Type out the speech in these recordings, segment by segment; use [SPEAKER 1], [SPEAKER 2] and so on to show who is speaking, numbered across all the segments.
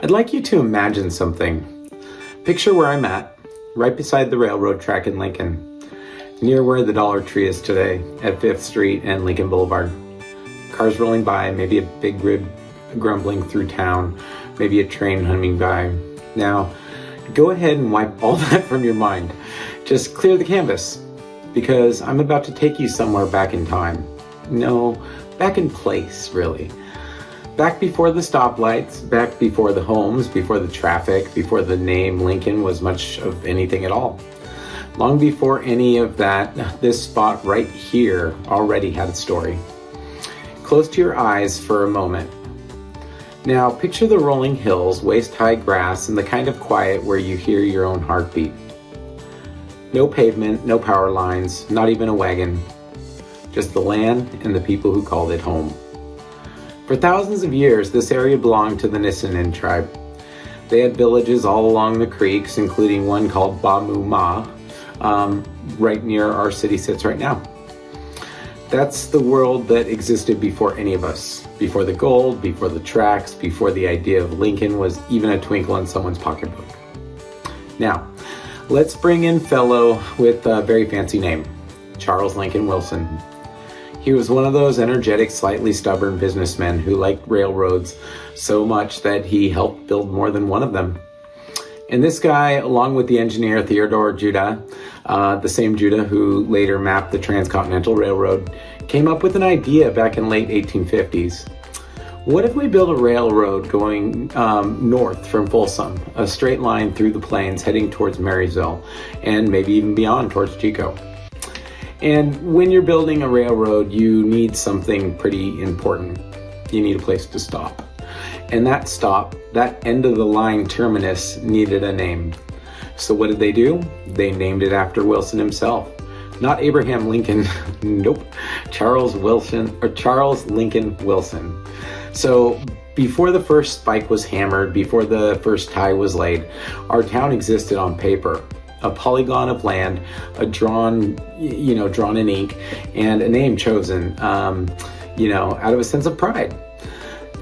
[SPEAKER 1] I'd like you to imagine something. Picture where I'm at, right beside the railroad track in Lincoln, near where the Dollar Tree is today, at 5th Street and Lincoln Boulevard. Cars rolling by, maybe a big rib grumbling through town, maybe a train humming by. Now, go ahead and wipe all that from your mind. Just clear the canvas, because I'm about to take you somewhere back in time. No, back in place, really. Back before the stoplights, back before the homes, before the traffic, before the name Lincoln was much of anything at all. Long before any of that, this spot right here already had a story. Close to your eyes for a moment. Now picture the rolling hills, waist-high grass, and the kind of quiet where you hear your own heartbeat. No pavement, no power lines, not even a wagon. Just the land and the people who called it home. For thousands of years, this area belonged to the Nisenan tribe. They had villages all along the creeks, including one called Ba Mu Ma, right near our city sits right now. That's the world that existed before any of us. Before the gold, before the tracks, before the idea of Lincoln was even a twinkle in someone's pocketbook. Now, let's bring in fellow with a very fancy name, Charles Lincoln Wilson. He was one of those energetic, slightly stubborn businessmen who liked railroads so much that he helped build more than one of them. And this guy, along with the engineer Theodore Judah, the same Judah who later mapped the Transcontinental Railroad, came up with an idea back in late 1850s. What if we build a railroad going north from Folsom, a straight line through the plains heading towards Marysville, and maybe even beyond towards Chico? And when you're building a railroad, you need something pretty important. You need a place to stop. And that stop, that end of the line terminus, needed a name. So what did they do? They named it after Wilson himself. Not Abraham Lincoln, nope, Charles Lincoln Wilson. So before the first spike was hammered, before the first tie was laid, our town existed on paper. A polygon of land, drawn in ink, and a name chosen, out of a sense of pride.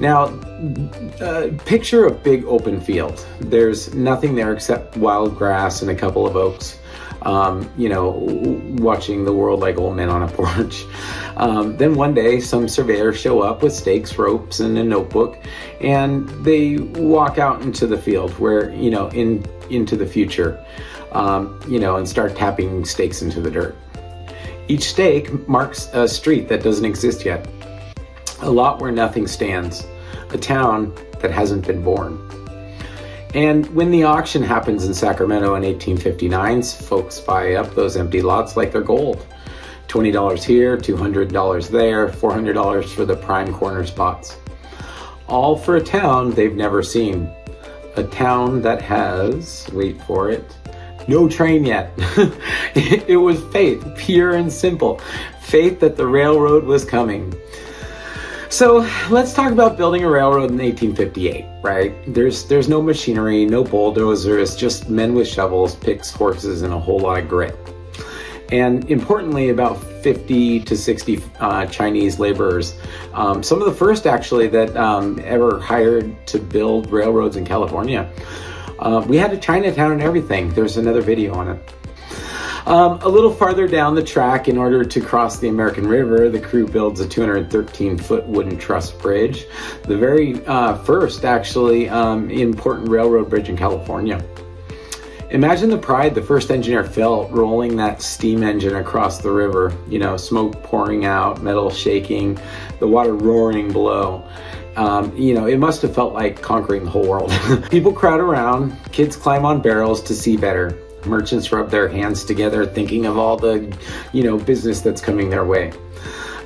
[SPEAKER 1] Now, picture a big open field. There's nothing there except wild grass and a couple of oaks, watching the world like old men on a porch. Then one day, some surveyors show up with stakes, ropes, and a notebook, and they walk out into the field where, into the future. And start tapping stakes into the dirt. Each stake marks a street that doesn't exist yet, a lot where nothing stands, a town that hasn't been born. And when the auction happens in Sacramento in 1859, folks buy up those empty lots like they're gold. $20 here, $200 there, $400 for the prime corner spots. All for a town they've never seen. A town that has, wait for it, no train yet. It was faith, pure and simple. Faith that the railroad was coming. So let's talk about building a railroad in 1858, right? There's no machinery, no bulldozers, just men with shovels, picks, horses, and a whole lot of grit. And importantly, about 50 to 60 Chinese laborers. Some of the first actually that ever hired to build railroads in California. We had a Chinatown and everything. There's another video on it. A little farther down the track, in order to cross the American River, the crew builds a 213-foot wooden truss bridge. The very first, actually, important railroad bridge in California. Imagine the pride the first engineer felt rolling that steam engine across the river. Smoke pouring out, metal shaking, the water roaring below. It must have felt like conquering the whole world. People crowd around, kids climb on barrels to see better. Merchants rub their hands together thinking of all the, business that's coming their way.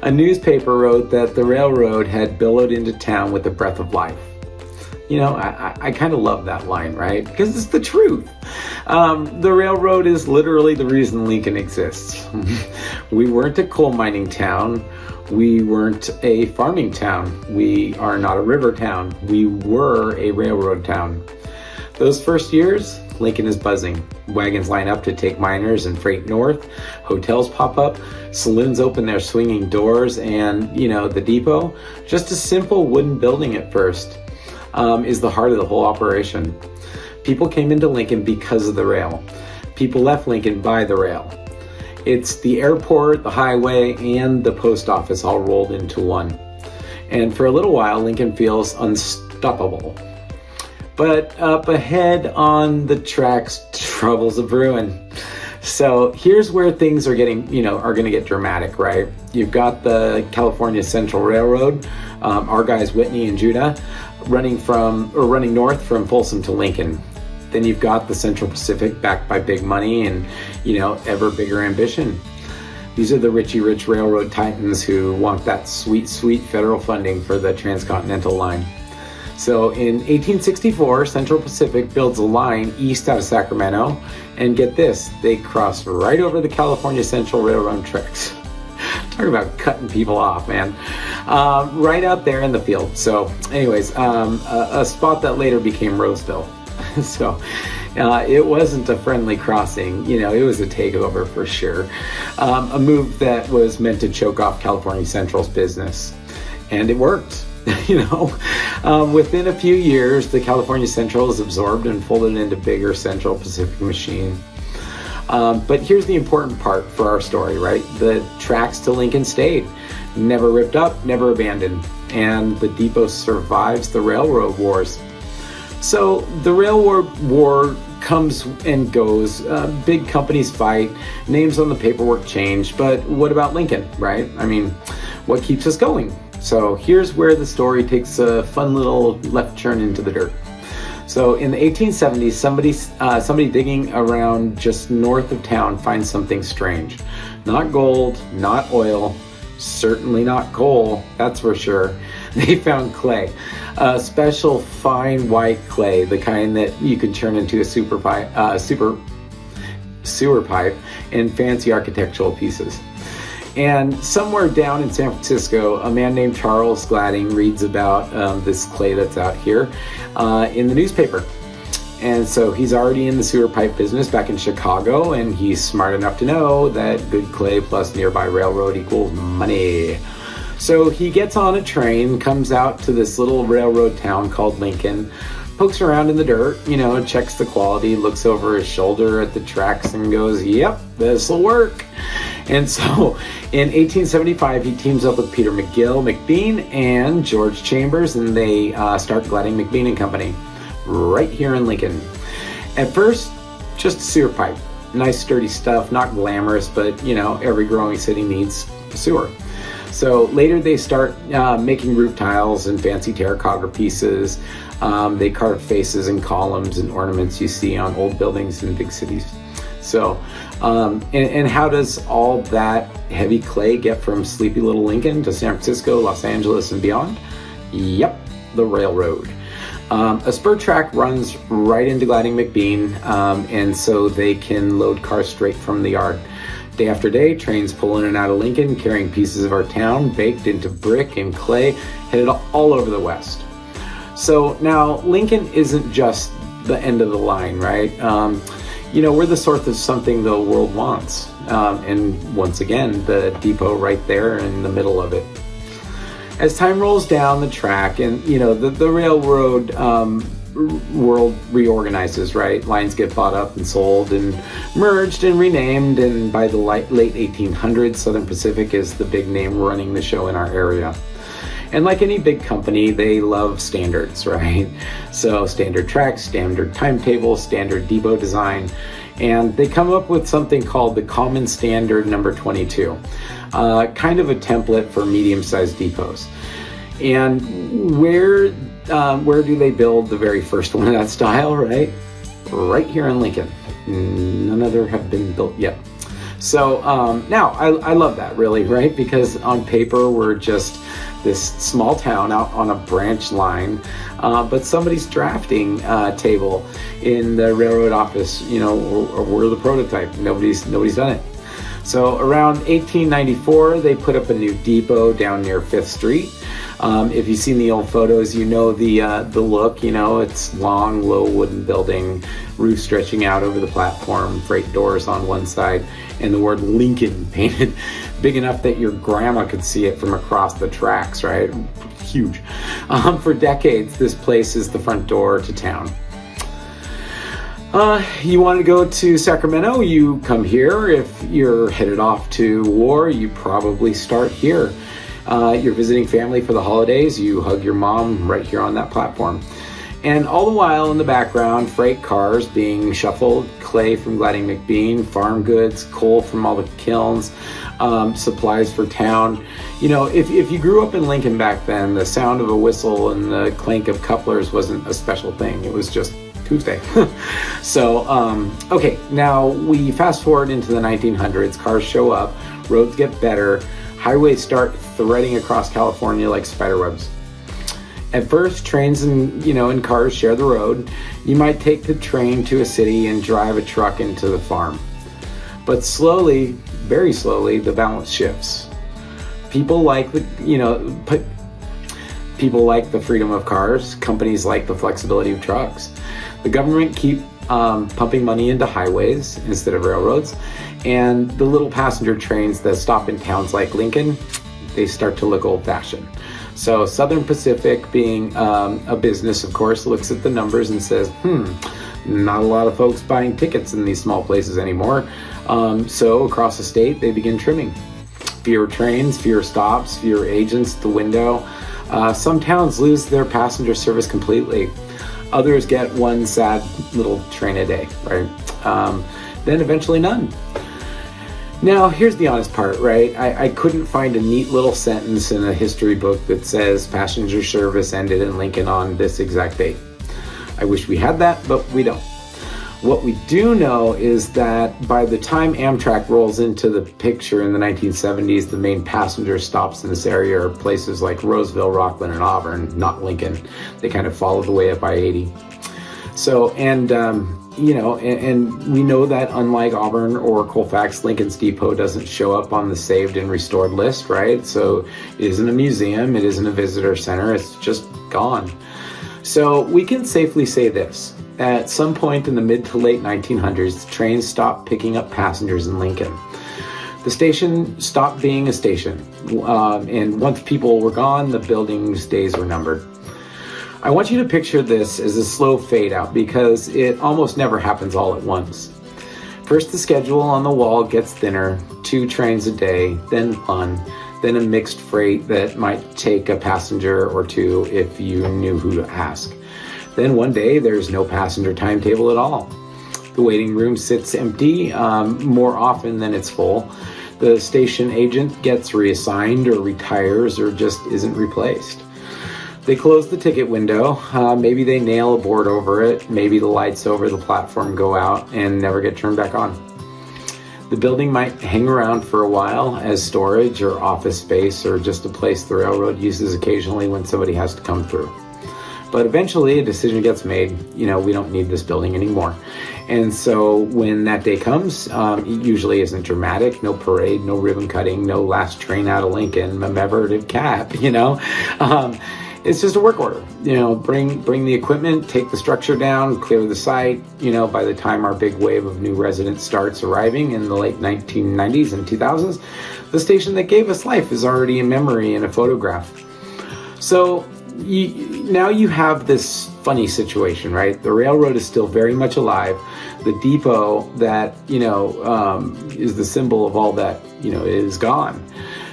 [SPEAKER 1] A newspaper wrote that the railroad had billowed into town with the breath of life. I kind of love that line, right? Because it's the truth. The railroad is literally the reason Lincoln exists. We weren't a coal mining town. We weren't a farming town. We are not a river town. We were a railroad town. Those first years, Lincoln is buzzing. Wagons line up to take miners and freight north. Hotels pop up. Saloons open their swinging doors. And, the depot, just a simple wooden building at first. is the heart of the whole operation. People came into Lincoln because of the rail. People left Lincoln by the rail. It's the airport, the highway, and the post office all rolled into one. And for a little while, Lincoln feels unstoppable. But up ahead on the tracks, troubles are brewing. So here's where things are going to get dramatic, right? You've got the California Central Railroad, our guys Whitney and Judah, running north from Folsom to Lincoln. Then you've got the Central Pacific, backed by big money and, ever bigger ambition. These are the Richie Rich railroad titans who want that sweet, sweet federal funding for the transcontinental line. So in 1864, Central Pacific builds a line east out of Sacramento, and get this, they cross right over the California Central Railroad tracks. Talk about cutting people off, man. Right out there in the field. So anyways, a spot that later became Roseville. So it wasn't a friendly crossing, it was a takeover for sure. A move that was meant to choke off California Central's business. And it worked, Within a few years, the California Central is absorbed and folded into bigger Central Pacific machine. But here's the important part for our story, right? The tracks to Lincoln stayed. Never ripped up, never abandoned. And the depot survives the railroad wars. So the railroad war comes and goes. Big companies fight. Names on the paperwork change. But what about Lincoln, right? I mean, what keeps us going? So here's where the story takes a fun little left turn into the dirt. So in the 1870s, somebody digging around just north of town finds something strange. Not gold, not oil, certainly not coal, that's for sure. They found clay, a special fine white clay, the kind that you could turn into a sewer pipe in fancy architectural pieces. And somewhere down in San Francisco, a man named Charles Gladding reads about this clay that's out here in the newspaper. And so he's already in the sewer pipe business back in Chicago, and he's smart enough to know that good clay plus nearby railroad equals money. So he gets on a train, comes out to this little railroad town called Lincoln, pokes around in the dirt, checks the quality, looks over his shoulder at the tracks and goes, yep, this'll work. And so in 1875, he teams up with Peter McBean, and George Chambers, and they start Gladding McBean and Company right here in Lincoln. At first, just a sewer pipe. Nice sturdy stuff, not glamorous, but every growing city needs a sewer. So later they start making roof tiles and fancy terracotta pieces. They carve faces and columns and ornaments you see on old buildings in big cities. So, and how does all that heavy clay get from sleepy little Lincoln to San Francisco, Los Angeles, and beyond? Yep, the railroad. A spur track runs right into Gladding McBean, and so they can load cars straight from the yard. Day after day, trains pull in and out of Lincoln, carrying pieces of our town baked into brick and clay, headed all over the West. So now Lincoln isn't just the end of the line, right? We're the source of something the world wants. And once again, the depot right there in the middle of it. As time rolls down the track and, the railroad world reorganizes, right? Lines get bought up and sold and merged and renamed. And by the late 1800s, Southern Pacific is the big name running the show in our area. And like any big company, they love standards, right? So standard tracks, standard timetables, standard depot design, and they come up with something called the Common Standard Number 22, kind of a template for medium-sized depots. And where do they build the very first one of that style, right? Right here in Lincoln. None other have been built yet. So now I love that, really, right? Because on paper we're just this small town out on a branch line, but somebody's drafting table in the railroad office, or we're the prototype. Nobody's done it. So around 1894, they put up a new depot down near 5th Street. If you've seen the old photos, the look. It's long, low wooden building, roof stretching out over the platform, freight doors on one side, and the word Lincoln painted big enough that your grandma could see it from across the tracks, right? huge. For decades, this place is the front door to town. You want to go to Sacramento, you come here. If you're headed off to war, you probably start here. You're visiting family for the holidays, you hug your mom right here on that platform. And all the while in the background, freight cars being shuffled, clay from Gladding McBean, farm goods, coal from all the kilns, supplies for town. You know, if you grew up in Lincoln back then, the sound of a whistle and the clink of couplers wasn't a special thing. It was just Tuesday. So, okay, now we fast forward into the 1900s, cars show up, roads get better, highways start threading across California like spiderwebs. At first, trains and cars share the road. You might take the train to a city and drive a truck into the farm. But slowly, very slowly, the balance shifts. People like the freedom of cars. Companies like the flexibility of trucks. The government keep pumping money into highways instead of railroads. And the little passenger trains that stop in towns like Lincoln, they start to look old-fashioned. So Southern Pacific, being a business, of course, looks at the numbers and says, not a lot of folks buying tickets in these small places anymore. So across the state, they begin trimming. Fewer trains, fewer stops, fewer agents at the window. Some towns lose their passenger service completely. Others get one sad little train a day, right? Then eventually none. Now, here's the honest part, right? I couldn't find a neat little sentence in a history book that says passenger service ended in Lincoln on this exact date. I wish we had that, but we don't. What we do know is that by the time Amtrak rolls into the picture in the 1970s, the main passenger stops in this area are places like Roseville, Rockland, and Auburn, not Lincoln. They kind of follow the way up I-80. So, and we know that unlike Auburn or Colfax, Lincoln's Depot doesn't show up on the saved and restored list, right? So it isn't a museum, it isn't a visitor center, it's just gone. So we can safely say this. At some point in the mid to late 1900s, trains stopped picking up passengers in Lincoln. The station stopped being a station, and once people were gone, the building's days were numbered. I want you to picture this as a slow fade out because it almost never happens all at once. First, the schedule on the wall gets thinner, 2 trains a day, then 1, then a mixed freight that might take a passenger or 2 if you knew who to ask. Then one day, there's no passenger timetable at all. The waiting room sits empty more often than it's full. The station agent gets reassigned or retires or just isn't replaced. They close the ticket window. Maybe they nail a board over it. Maybe the lights over the platform go out and never get turned back on. The building might hang around for a while as storage or office space or just a place the railroad uses occasionally when somebody has to come through. But eventually a decision gets made, we don't need this building anymore. And so when that day comes, it usually isn't dramatic, no parade, no ribbon cutting, no last train out of Lincoln, commemorative cap, It's just a work order, bring the equipment, take the structure down, clear the site. By the time our big wave of new residents starts arriving in the late 1990s and 2000s, the station that gave us life is already in memory in a photograph. So now you have this funny situation, right? The railroad is still very much alive. The depot that, is the symbol of all that, is gone.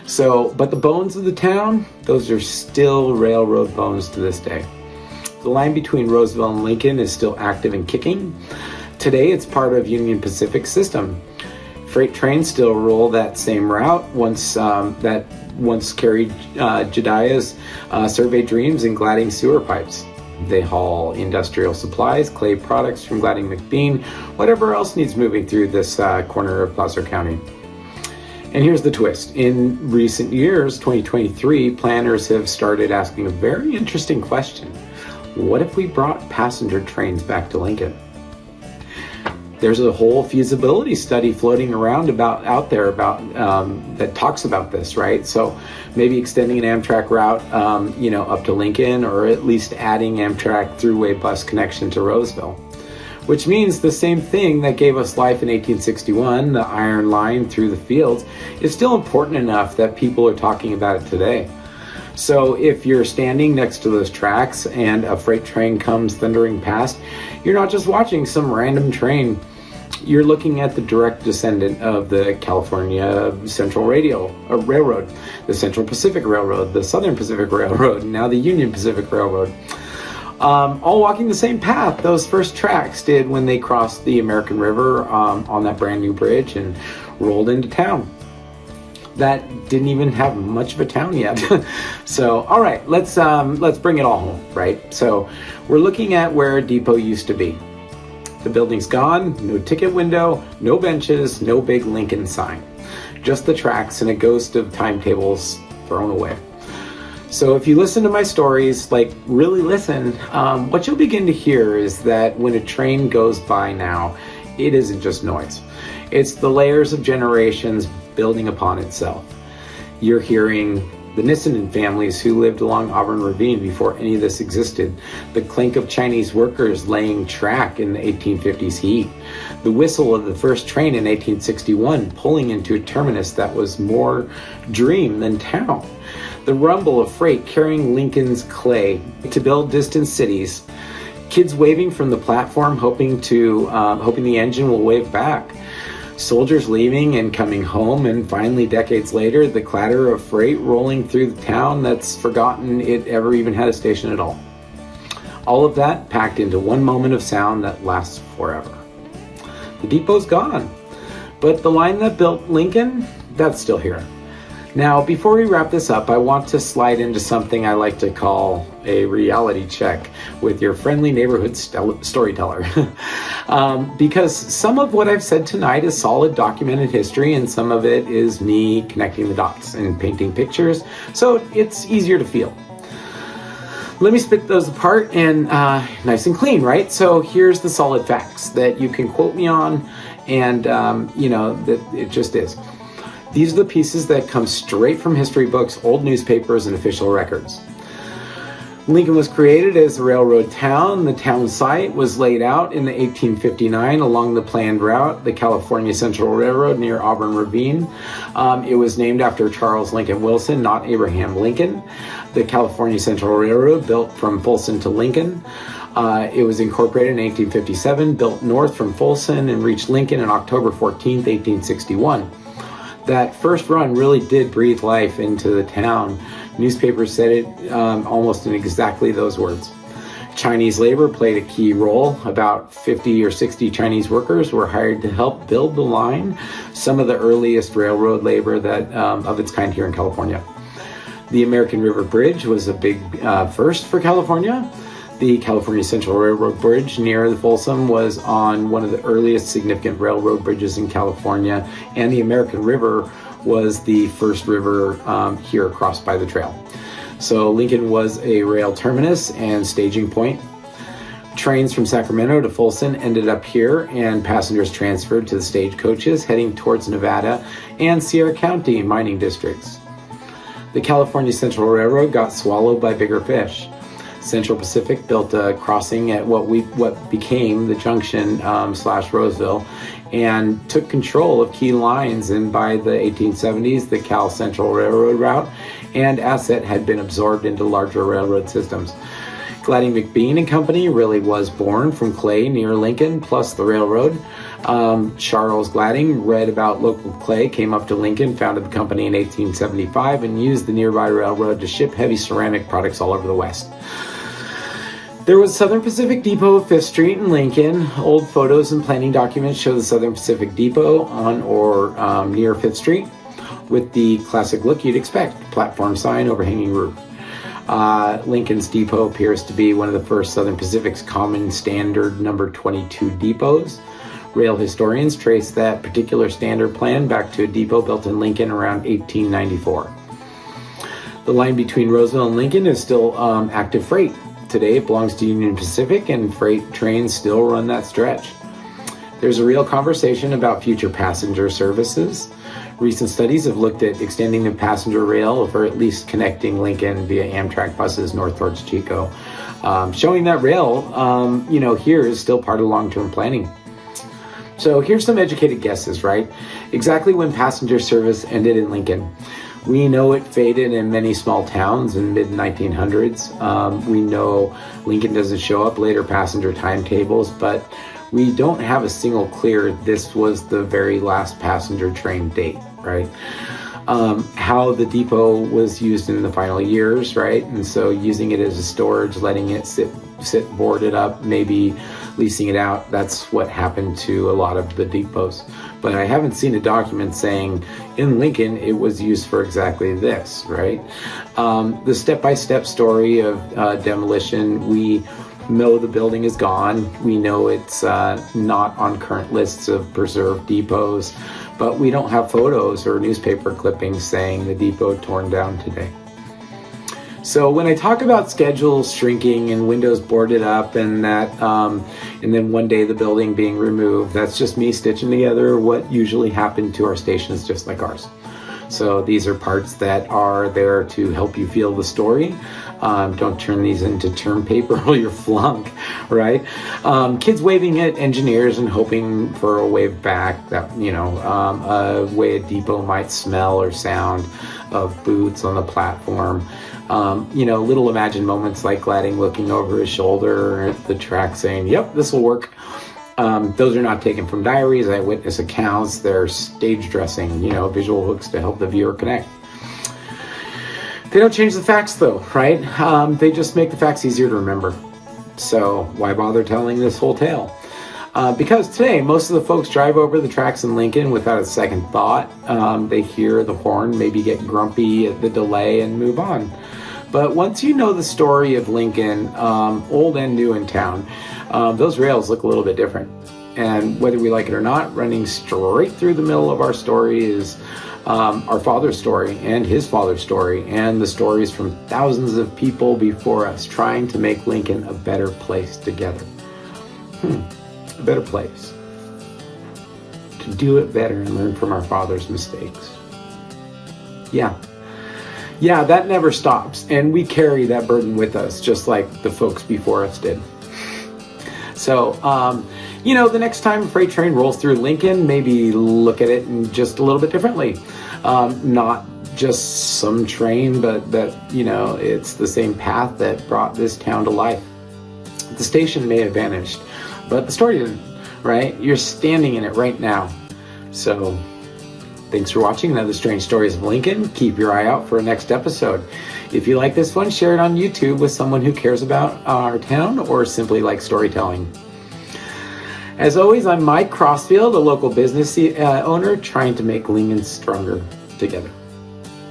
[SPEAKER 1] So, but the bones of the town, those are still railroad bones to this day. The line between Roseville and Lincoln is still active and kicking. Today, it's part of Union Pacific's system. Freight trains still roll that same route that once carried Jediah's survey dreams and Gladding sewer pipes. They haul industrial supplies, clay products from Gladding McBean, whatever else needs moving through this corner of Placer County. And here's the twist. In recent years, 2023, planners have started asking a very interesting question. What if we brought passenger trains back to Lincoln? There's a whole feasibility study floating around out there that talks about this, right? So maybe extending an Amtrak route, up to Lincoln, or at least adding Amtrak throughway bus connection to Roseville, which means the same thing that gave us life in 1861, the iron line through the fields, is still important enough that people are talking about it today. So if you're standing next to those tracks and a freight train comes thundering past, you're not just watching some random train. You're looking at the direct descendant of the California Central Railroad, the Central Pacific Railroad, the Southern Pacific Railroad, and now the Union Pacific Railroad. All walking the same path those first tracks did when they crossed the American River on that brand new bridge and rolled into town. That didn't even have much of a town yet. So, all right, let's bring it all home, right? So we're looking at where Depot used to be. The building's gone, no ticket window, no benches, no big Lincoln sign. Just the tracks and a ghost of timetables thrown away. So if you listen to my stories, like really listen, what you'll begin to hear is that when a train goes by now, it isn't just noise. It's the layers of generations building upon itself. You're hearing the Nissinen families who lived along Auburn Ravine before any of this existed, the clink of Chinese workers laying track in the 1850s heat, the whistle of the first train in 1861 pulling into a terminus that was more dream than town, the rumble of freight carrying Lincoln's clay to build distant cities, kids waving from the platform hoping the engine will wave back, soldiers leaving and coming home, and finally, decades later, the clatter of freight rolling through the town that's forgotten it ever even had a station at all. All of that packed into one moment of sound that lasts forever. The depot's gone, but the line that built Lincoln, that's still here. Now, before we wrap this up, I want to slide into something I like to call a reality check with your friendly neighborhood storyteller. Because some of what I've said tonight is solid documented history, and some of it is me connecting the dots and painting pictures, so it's easier to feel. Let me split those apart and nice and clean, right? So here's the solid facts that you can quote me on, and that it just is. These are the pieces that come straight from history books, old newspapers, and official records. Lincoln was created as a railroad town. The town site was laid out in 1859 along the planned route, the California Central Railroad near Auburn Ravine. It was named after Charles Lincoln Wilson, not Abraham Lincoln. The California Central Railroad built from Folsom to Lincoln. It was incorporated in 1857, built north from Folsom, and reached Lincoln on October 14th, 1861. That first run really did breathe life into the town. Newspapers said it almost in exactly those words. Chinese labor played a key role. About 50 or 60 Chinese workers were hired to help build the line, some of the earliest railroad labor that of its kind here in California. The American River Bridge was a big first for California. The California Central Railroad Bridge near the Folsom was on one of the earliest significant railroad bridges in California, and the American River was the first river here crossed by the trail. So Lincoln was a rail terminus and staging point. Trains from Sacramento to Folsom ended up here, and passengers transferred to the stagecoaches heading towards Nevada and Sierra County mining districts. The California Central Railroad got swallowed by bigger fish. Central Pacific built a crossing at what became the Junction / Roseville, and took control of key lines. And by the 1870s, the Cal Central Railroad route and asset had been absorbed into larger railroad systems. Gladding McBean and Company really was born from Clay near Lincoln, plus the railroad. Charles Gladding read about local clay, came up to Lincoln, founded the company in 1875, and used the nearby railroad to ship heavy ceramic products all over the West. There was Southern Pacific Depot of 5th Street in Lincoln. Old photos and planning documents show the Southern Pacific Depot on or near 5th Street with the classic look you'd expect, platform sign, overhanging roof. Lincoln's depot appears to be one of the first Southern Pacific's common standard number 22 depots. Rail historians trace that particular standard plan back to a depot built in Lincoln around 1894. The line between Roseville and Lincoln is still active freight. Today it belongs to Union Pacific, and freight trains still run that stretch. There's a real conversation about future passenger services. Recent studies have looked at extending the passenger rail, or at least connecting Lincoln via Amtrak buses north towards Chico, showing that rail, here is still part of long-term planning. So here's some educated guesses, right? Exactly when passenger service ended in Lincoln. We know it faded in many small towns in mid-1900s. We know Lincoln doesn't show up later passenger timetables, but we don't have a single clear this was the very last passenger train date, right? How the depot was used in the final years, right? And so using it as a storage, letting it sit boarded up, maybe leasing it out. That's what happened to a lot of the depots. But I haven't seen a document saying in Lincoln it was used for exactly this, right? The step-by-step story of demolition, we know the building is gone. We know it's not on current lists of preserved depots, but we don't have photos or newspaper clippings saying the depot torn down today. So when I talk about schedules shrinking and windows boarded up and that, and then one day the building being removed, that's just me stitching together what usually happened to our stations just like ours. So these are parts that are there to help you feel the story. Don't turn these into term paper or you'll flunk, right? Kids waving at engineers and hoping for a wave back, that, a way a depot might smell or sound of boots on the platform. Little imagined moments like Gladding looking over his shoulder at the track saying, yep, this will work. Those are not taken from diaries, eyewitness accounts. They're stage dressing, visual hooks to help the viewer connect. They don't change the facts though, right? They just make the facts easier to remember. So why bother telling this whole tale? Because today, most of the folks drive over the tracks in Lincoln without a second thought. They hear the horn, maybe get grumpy at the delay and move on. But once you know the story of Lincoln, old and new in town, those rails look a little bit different. And whether we like it or not, running straight through the middle of our story is our father's story and his father's story and the stories from thousands of people before us trying to make Lincoln a better place together. A better place. To do it better and learn from our father's mistakes. Yeah, that never stops. And we carry that burden with us, just like the folks before us did. So, the next time a freight train rolls through Lincoln, maybe look at it in just a little bit differently. Not just some train, but that, it's the same path that brought this town to life. The station may have vanished, but the story didn't, right? You're standing in it right now. So, thanks for watching another Strange Stories of Lincoln. Keep your eye out for a next episode. If you like this one, share it on YouTube with someone who cares about our town or simply likes storytelling. As always, I'm Mike Crossfield, a local business owner trying to make Lincoln stronger together.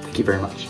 [SPEAKER 1] Thank you very much.